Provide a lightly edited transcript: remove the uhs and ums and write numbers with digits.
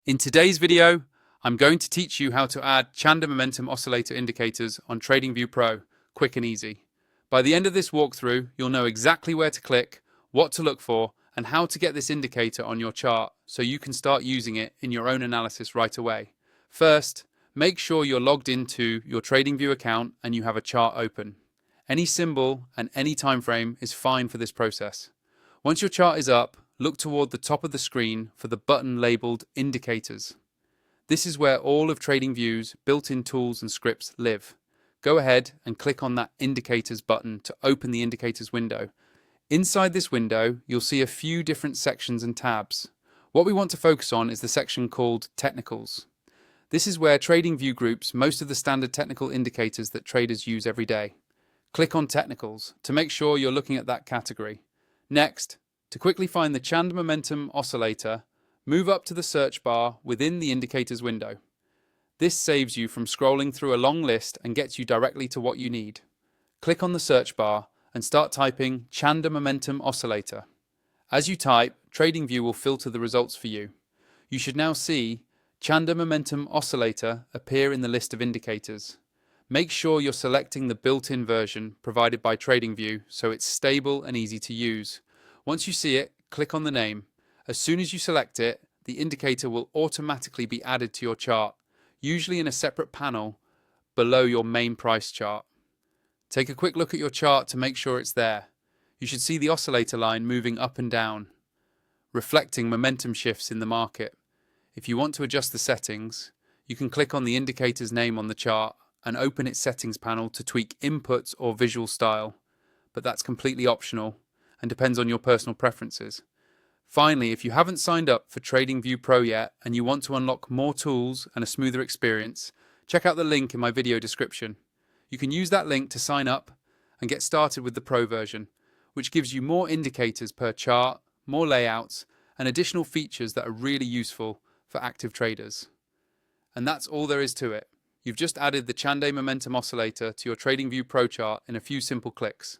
In today's video, I'm going to teach you how to add Chande Momentum Oscillator indicators on TradingView Pro, quick and easy. By the end of this walkthrough, you'll know exactly where to click, what to look for, and how to get this indicator on your chart so you can start using it in your own analysis right away. First, make sure you're logged into your TradingView account and you have a chart open. Any symbol and any time frame is fine for this process. Once your chart is up, look toward the top of the screen for the button labeled Indicators. This is where all of TradingView's built-in tools and scripts live. Go ahead and click on that Indicators button to open the Indicators window. Inside this window, you'll see a few different sections and tabs. What we want to focus on is the section called Technicals. This is where TradingView groups most of the standard technical indicators that traders use every day. Click on Technicals to make sure you're looking at that category. Next, to quickly find the Chande Momentum Oscillator, move up to the search bar within the Indicators window. This saves you from scrolling through a long list and gets you directly to what you need. Click on the search bar and start typing Chande Momentum Oscillator. As you type, TradingView will filter the results for you. You should now see Chande Momentum Oscillator appear in the list of indicators. Make sure you're selecting the built-in version provided by TradingView so it's stable and easy to use. Once you see it, click on the name. As soon as you select it, the indicator will automatically be added to your chart, usually in a separate panel below your main price chart. Take a quick look at your chart to make sure it's there. You should see the oscillator line moving up and down, reflecting momentum shifts in the market. If you want to adjust the settings, you can click on the indicator's name on the chart and open its settings panel to tweak inputs or visual style, but that's completely optional and depends on your personal preferences. Finally, if you haven't signed up for TradingView Pro yet and you want to unlock more tools and a smoother experience, check out the link in my video description. You can use that link to sign up and get started with the Pro version, which gives you more indicators per chart, more layouts, and additional features that are really useful for active traders. And that's all there is to it. You've just added the Chande Momentum Oscillator to your TradingView Pro chart in a few simple clicks.